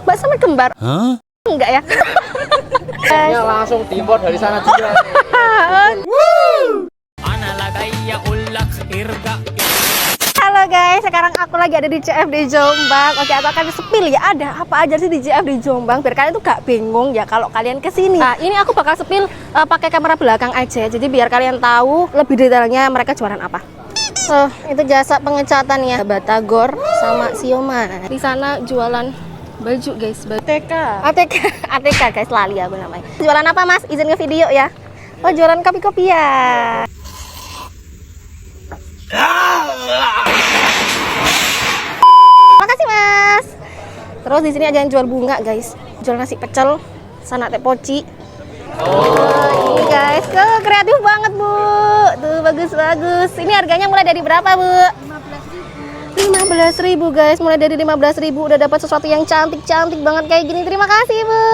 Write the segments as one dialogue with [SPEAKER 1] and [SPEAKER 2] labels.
[SPEAKER 1] Mbak sama kembar? Hah? Enggak ya?
[SPEAKER 2] Kayaknya langsung timbul dari sana juga.
[SPEAKER 1] Halo guys, sekarang aku lagi ada di CFD Jombang. Oke, aku akan spill ya, ada apa aja sih di CFD Jombang biar kalian tuh gak bingung ya kalau kalian kesini. Nah, ini aku bakal spill pakai kamera belakang aja, jadi biar kalian tahu lebih detailnya mereka jualan apa. Itu jasa pengecatan ya, Batagor sama Sioma. Di sana jualan baju guys, ATK guys, lali aku namanya. Jualan apa mas? Izin ke video ya. Oh, jualan kopi-kopi ya. Makasih mas. Terus di sini ada yang jual bunga guys, jual nasi pecel, sana teh poci. Ini guys, kreatif banget bu. Tuh bagus-bagus. Ini harganya mulai dari berapa bu? 15.000 guys, mulai dari 15.000 udah dapat sesuatu yang cantik-cantik banget kayak gini. Terima kasih bu.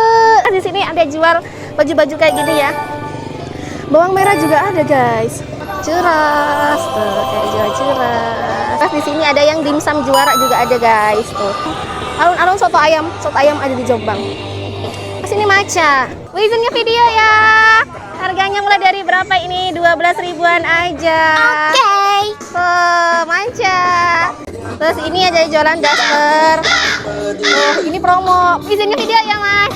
[SPEAKER 1] Di sini ada jual baju-baju kayak gini ya. Bawang merah juga ada guys. Ceras tuh, kayak jual ceras. Terus di sini ada yang dimsum juara juga ada guys tuh. Alun-alun soto ayam ada di Jombang. Sini maca. Izinnya video ya. Harganya mulai dari berapa ini? 12 ribuan aja. Oke. Maca. Terus ini ada jualan daster. Ini promo. Izinnya video ya mas.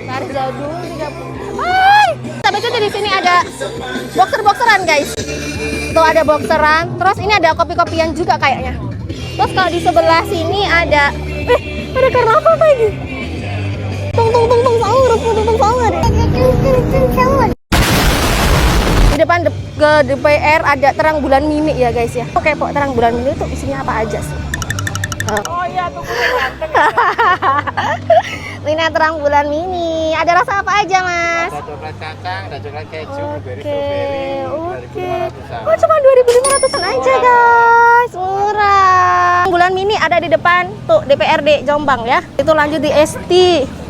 [SPEAKER 1] Laris jadul 30. Hai. Tapi itu di sini ada boxer-boxeran guys. Tuh ada boxeran. Terus ini ada kopi-kopian juga kayaknya. Terus kalau di sebelah sini ada ada karnaval lagi. Tung sahur. Di depan ke DPR ada terang bulan mini ya guys ya. Oke, kok terang bulan mini itu isinya apa aja sih? Oh iya, tuh ganteng. Ini terang bulan mini. Ada rasa apa aja, Mas?
[SPEAKER 2] Ada coklat kacang, ada coklat keju, blueberry,
[SPEAKER 1] Oke.
[SPEAKER 2] 2.500-an.
[SPEAKER 1] Oh, cuma 2.500-an aja, guys. Murah. Bulan mini ada di depan tuh DPRD Jombang ya. Itu lanjut di ST,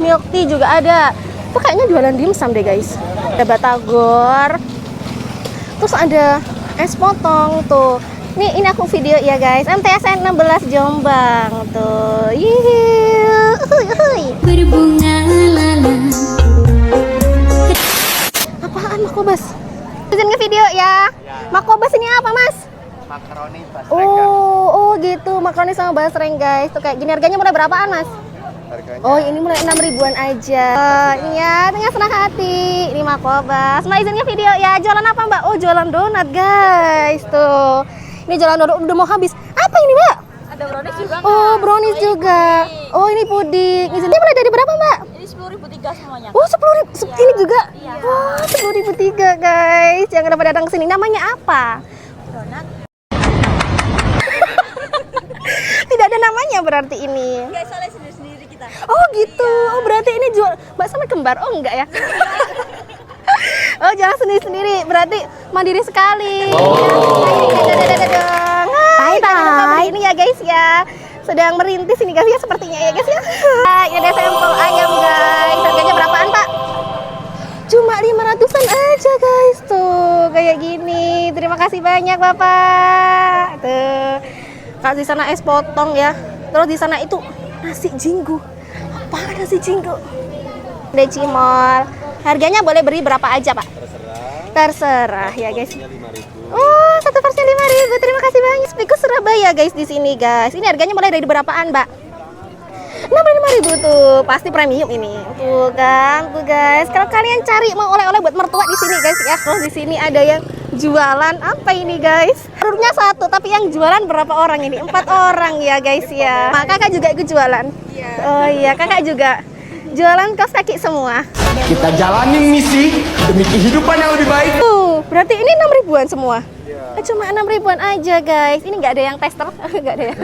[SPEAKER 1] milk tea juga ada. Itu kayaknya jualan dimsum deh, guys. Ada batagor. Terus ada es potong tuh. Ini aku video ya guys. MTSN 16 Jombang tuh. Berbunga lala. Apaan makobas? Izin ke video ya. Makobas ini apa mas?
[SPEAKER 2] Makaroni basreng.
[SPEAKER 1] Oh gitu, makaroni sama basreng guys. Tuh kayak gini harganya mulai berapaan mas?
[SPEAKER 2] Harganya.
[SPEAKER 1] Oh ini mulai 6 ribuan aja. Iya, dengan senang hati. Ini makobas. Mbak izinnya video ya. Jualan apa mbak? Oh jualan donat guys. Tuh. Ini jualan donat udah mau habis. Apa ini mbak?
[SPEAKER 3] Ada brownies juga.
[SPEAKER 1] Oh brownies juga. Oh ini puding. Izinnya mulai dari berapa mbak?
[SPEAKER 3] Ini 10.003 semuanya.
[SPEAKER 1] Oh 10.000. Ini juga.
[SPEAKER 3] Iya.
[SPEAKER 1] Wah 10.003 guys. Jangan lupa datang ke sini. Namanya apa?
[SPEAKER 3] Donat.
[SPEAKER 1] Tidak ada namanya berarti ini.
[SPEAKER 3] Guys, soalnya sendiri-sendiri kita.
[SPEAKER 1] Oh gitu. Oh berarti ini jual mbak sama kembar. Oh enggak ya? Oh jalan sendiri-sendiri. Berarti mandiri sekali. Bye. Ini ya guys ya. Sedang merintis ini guys ya sepertinya ya guys ya. Ini ada sampel ayam guys. Harganya berapaan pak? Cuma 500-an aja guys tuh. Kayak gini. Terima kasih banyak bapak. Tuh. Kalau di sana es potong ya. Terus di sana itu nasi jinggo. Apa nasi jinggo? Ada cimol. Harganya boleh beri berapa aja pak? Terserah ya guys. Oh satu porsinya 5.000. Terima kasih banyak. Spikus Surabaya guys di sini guys. Ini harganya mulai dari berapaan mbak? 65.000 tuh. Pasti premium ini. Tuh kan, tuh guys. Kalau kalian cari mau oleh-oleh buat mertua di sini guys ya. Terus di sini ada yang jualan apa ini guys? Telurnya satu, tapi yang jualan berapa orang ini? 4 orang ya guys ya. Nah, kakak juga ikut jualan. Iya. Oh iya, kakak juga jualan kaos kaki semua.
[SPEAKER 4] Kita jalanin misi demi kehidupan yang lebih baik.
[SPEAKER 1] Tuh, berarti ini 6 ribuan semua. Cuma 6 ribuan aja guys. Ini nggak ada yang tester, nggak ada ya.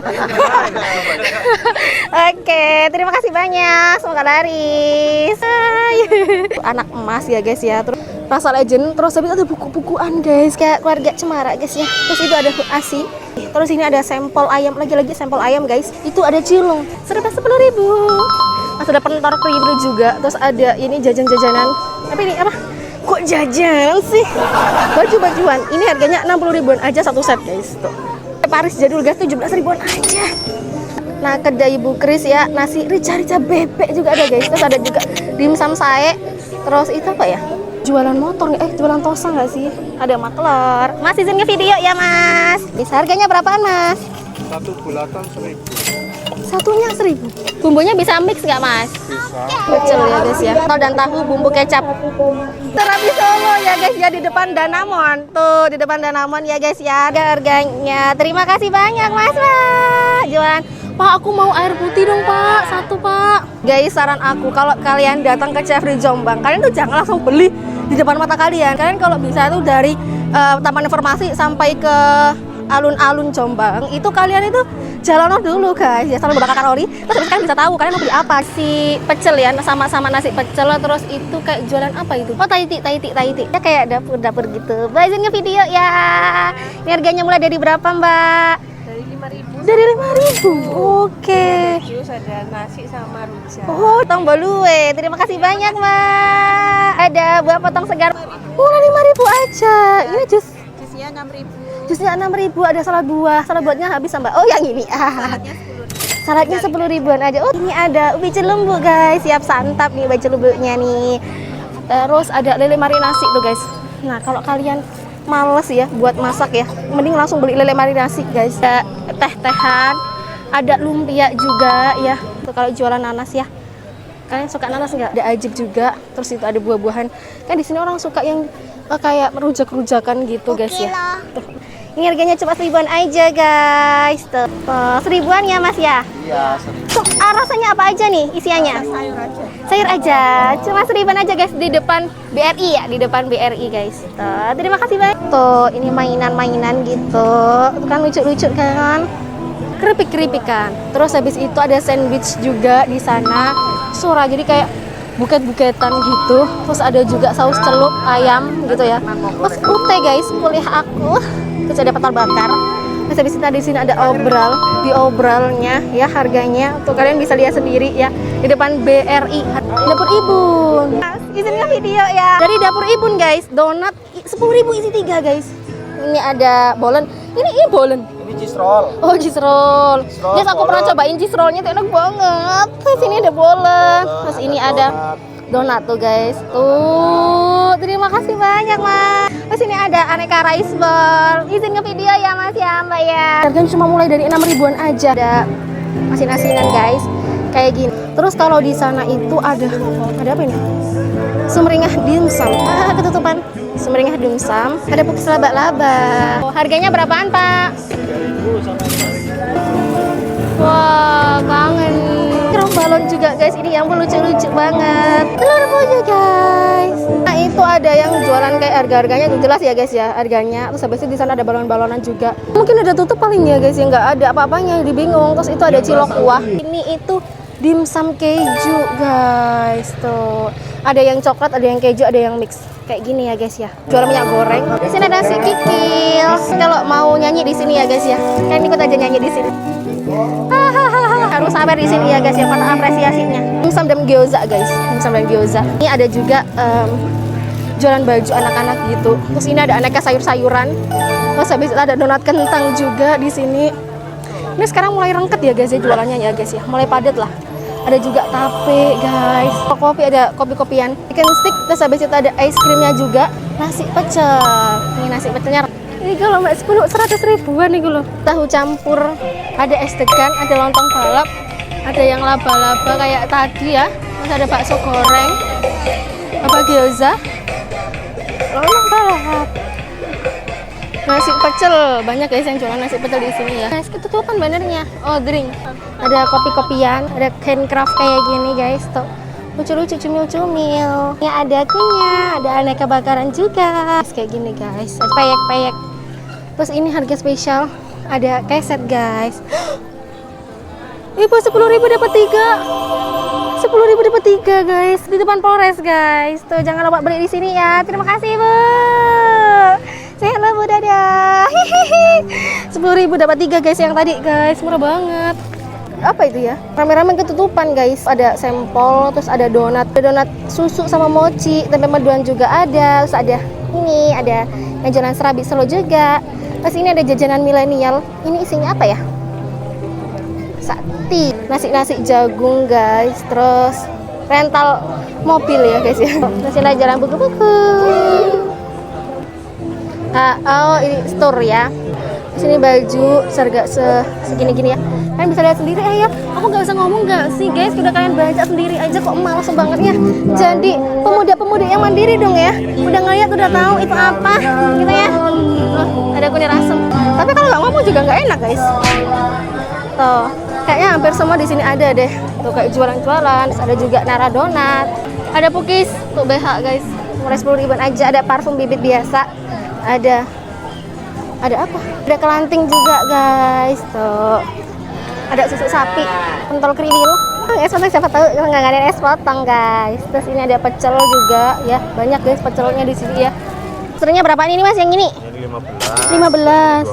[SPEAKER 1] Oke, terima kasih banyak. Semoga laris. Hai. Anak emas ya guys ya. Terus rasa legend. Terus habis ada buku-bukuan guys. Kayak keluarga Cemara guys ya. Terus itu ada ASI. Terus ini ada sampel ayam. Lagi-lagi sampel ayam guys. Itu ada cilung. Serba 10.000. Terus ada pentor kriwil juga. Terus ada ini jajan-jajanan. Tapi ini apa? Kok jajan sih? Baju-bajuan. Ini harganya 60 ribuan aja satu set guys. Tuh. Paris jadul gas 17 ribuan aja. Nah, kedai Bu Kris ya, nasi rica-rica bebek juga ada guys. Terus ada juga dimsum sae. Terus itu apa ya? Jualan motor nggak? Jualan tosa nggak sih? Ada maklar. Mas izin ke video ya Mas. Bisa harganya berapaan Mas?
[SPEAKER 2] Satu bulatan 1.000.
[SPEAKER 1] Satunya 1.000. Bumbunya bisa mix nggak Mas?
[SPEAKER 2] Bisa.
[SPEAKER 1] Pecel ya guys ya. Tol dan tahu bumbu kecap. Terapi Solo ya guys ya, di depan Danamon. Tuh di depan Danamon ya guys ya. Harganya. Terima kasih banyak Mas Pak. Jualan. Pak, aku mau air putih dong Pak, satu Pak. Guys, saran aku kalau kalian datang ke Chefri Jombang, kalian tuh jangan langsung beli di depan mata kalian. Kalian kalau bisa tuh dari Taman Informasi sampai ke alun-alun Jombang, itu kalian itu jalan dulu guys ya, sambil bakar kalori. Terus kalian bisa tahu kalian mau beli apa. Si pecel ya, sama-sama nasi pecel. Terus itu kayak jualan apa itu? Oh, taiti. Ya kayak dapur gitu. Mbak izin video ya. Ini harganya mulai dari berapa Mbak? Dari 5.000. Oke.
[SPEAKER 3] Jus ada nasi sama rujak.
[SPEAKER 1] Oh, tambah luwe. Terima kasih banyak, Mbak. Ada buah potong segar. Murah 5.000 aja. Ini jus.
[SPEAKER 3] Jusnya 6.000.
[SPEAKER 1] Jusnya 6.000, ada salad buah. Salad buahnya habis, Mbak. Oh, yang ini. Saladnya 10.000-an aja. Oh, ini ada ubi celembu, guys. Siap santap nih ubi celembunya nih. Terus ada lele marinasi tuh, guys. Nah, kalau kalian males ya buat masak ya, mending langsung beli lele marinasi guys. Ada teh-tehan, ada lumpia juga ya. Tuh kalau jualan nanas ya, kalian suka nanas nggak? Ada ajib juga. Terus itu ada buah-buahan. Kan di sini orang suka yang kayak rujak-rujakan gitu guys ya. Tuh. Ini harganya cuma 1.000-an aja guys. Tuh 1.000-an ya Mas ya.
[SPEAKER 2] Iya, 1.000.
[SPEAKER 1] Tuh, rasanya apa aja nih isiannya?
[SPEAKER 3] Sayur aja.
[SPEAKER 1] Sayur aja, cuma 1.000-an aja guys, di depan BRI ya, di depan BRI guys. Tuh, terima kasih banyak. Tuh, ini mainan-mainan gitu, tuh kan lucu-lucu kan, keripik-keripikan. Terus habis itu ada sandwich juga di sana, surah jadi kayak buket-buketan gitu. Terus ada juga saus celup ayam gitu ya. Terus ute guys, kuliah aku. Terus ada petal bakar. Terus habis itu di sini ada obral, di obralnya ya harganya tuh kalian bisa lihat sendiri ya di depan BRI Dapur Ibun. Izinnya video ya. Dari Dapur Ibun guys, donat 10.000 isi 3 guys. Ini ada bolen. Ini bolen.
[SPEAKER 2] Ini cheese roll.
[SPEAKER 1] Oh, cheese roll. Guys, aku pernah cobain cheese rollnya tuh enak banget. Terus ini ada bolen. Terus ini ada donat tuh guys. Tuh, terima kasih banyak Mas. Terus ini ada aneka rice ball. Izin ke video ya Mas ya Mbak ya. Harganya cuma mulai dari 6.000-an aja. Ada asin-asinan guys, kayak gini. Terus kalau di sana itu ada apa ini? Sumringah dimsum. Ketutupan. Sumringah dimsum. Ada pupis laba-laba. Oh, harganya berapaan Pak? Wah, kangen. Kerang balon juga guys, ini yang lucu-lucu banget. Telur puyuh guys. Nah itu ada yang jualan kayak harga-harganya tuh jelas ya guys ya harganya. Terus habis itu di sana ada balon-balonan juga. Mungkin udah tutup paling ya guys ya, nggak ada apa-apanya, jadi bingung. Terus itu ada cilok kuah. Ini itu dimsum keju guys tuh. Ada yang coklat, ada yang keju, ada yang mix. Kayak gini ya guys ya. Jualan minyak goreng. Di sini ada nasi kikil. Kalau mau nyanyi di sini ya guys ya. Kalian ikut aja nyanyi di sini. Harus sabar di sini ya guys ya, karena apresiasinya. Dimsum dan gyoza guys, dimsum dan gyoza. Ini ada juga jualan baju anak-anak gitu. Terus ini ada aneka sayur-sayuran. Terus habis itu ada donat kentang juga di sini. Ini sekarang mulai rengket ya guys ya jualannya ya guys ya, mulai padat lah. Ada juga tape guys, kopi, ada kopi-kopian, chicken stick. Terus habis itu ada ice creamnya juga, nasi pecel. Ini nasi pecelnya. Ini kalau mbak 100.000-an nih kalau tahu campur, ada es degan, ada lontong balap, ada yang laba-laba kayak tadi ya. Terus ada bakso goreng, apa gyoza, lontong balap, nasi pecel. Banyak guys yang jualan nasi pecel di sini ya. Guys, ketutupan bannernya. Oh, drink. Ada kopi-kopian, ada handcraft kayak gini guys tuh. Lucu-lucu cumil-cumil. Ini ada kunyah, ada aneka bakaran juga. Kayak gini guys. Peyek-peyek. Terus ini harga spesial, ada keset guys. Ibu 10.000 dapat 3. 10.000 dapat 3 guys di depan Polres guys. Tuh jangan lupa beli di sini ya. Terima kasih Bu. Sehat lah Bu, dadah. 10.000 dapat 3 guys yang tadi guys, murah banget. Apa itu ya? Rame-rame ketutupan guys. Ada sampel, terus ada donat susu sama mochi, tempe mendoan juga ada. Terus ada ini, ada yang jualan serabi Solo juga. Terus ini ada jajanan milenial. Ini isinya apa ya? sakti, nasi jagung guys, terus rental mobil ya guys ya. Masih jalan buku-buku. Oh ini store ya. Sini baju harga segini-gini ya. Kalian bisa lihat sendiri ya. Aku nggak bisa ngomong nggak sih guys, udah kalian baca sendiri aja kok, malas banget ya. Jadi pemuda-pemudi yang mandiri dong ya. Udah ngeliat, udah tahu itu apa gitu ya. Ada kunir asem. Tapi kalau nggak ngomong juga nggak enak guys. Tuh, kayaknya hampir semua di sini ada deh. Tuh kayak jualan-jualan, ada juga Nara Donat, ada Pukis, tuh BH guys, mulai 10.000-an aja. Ada parfum bibit biasa, ada apa? Ada kelanting juga guys, tuh. Ada susu sapi, pentol kriwil. Es potong siapa tahu nggak ada es potong guys. Terus ini ada pecel juga ya, banyak guys pecelnya di sini ya. Seringnya berapa ini mas yang ini?
[SPEAKER 5] Ini
[SPEAKER 1] 15,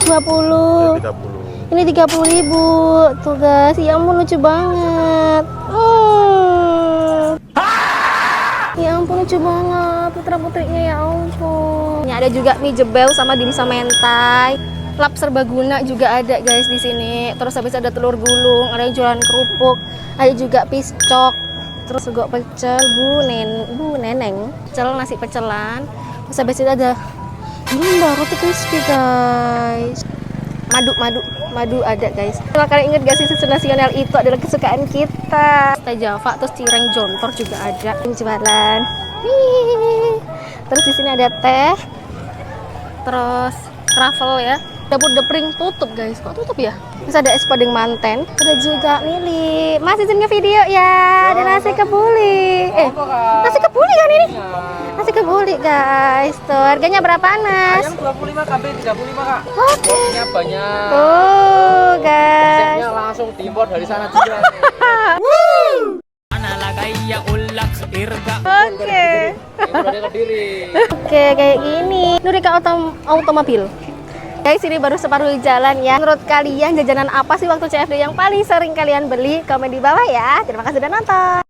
[SPEAKER 1] 20,
[SPEAKER 5] 30.
[SPEAKER 1] ini 30.000 tuh guys. Ya ampun lucu banget. Ya ampun lucu banget putra putrinya, ya ampun. Ini ada juga mie jebel sama dimsum mentai. Lap serbaguna juga ada guys di sini. Terus habis ada telur gulung, ada yang jualan kerupuk, ada juga piscok. Terus juga pecel bu neneng, pecel nasi pecelan. Terus habis itu ada roti crispy guys. Madu ada guys. Kalau kalian ingat gak sih susu nasional itu adalah kesukaan kita. Teh Java, terus cireng jontor juga ada yang jualan. Terus di sini ada teh, terus kravel ya. Dapur Depring tutup guys, kok tutup ya? Terus ada es podeng manten, ada juga Mili. Mas izin nge-video ya, ada nasi kebuli. Nasi kebuli kan ini? Nasi kebuli guys. Tuh harganya berapa Mas?
[SPEAKER 2] Ayam 25 kb 35 kak.
[SPEAKER 1] Oke.
[SPEAKER 2] Ini banyak.
[SPEAKER 1] Oh guys.
[SPEAKER 2] Resepnya langsung diimpor dari sana juga.
[SPEAKER 1] Oke.
[SPEAKER 2] Dari Kediri.
[SPEAKER 1] Oke kayak gini. Nurika Automobil. Guys, ini baru separuh jalan ya. Menurut kalian jajanan apa sih waktu CFD yang paling sering kalian beli? Komen di bawah ya. Terima kasih sudah nonton.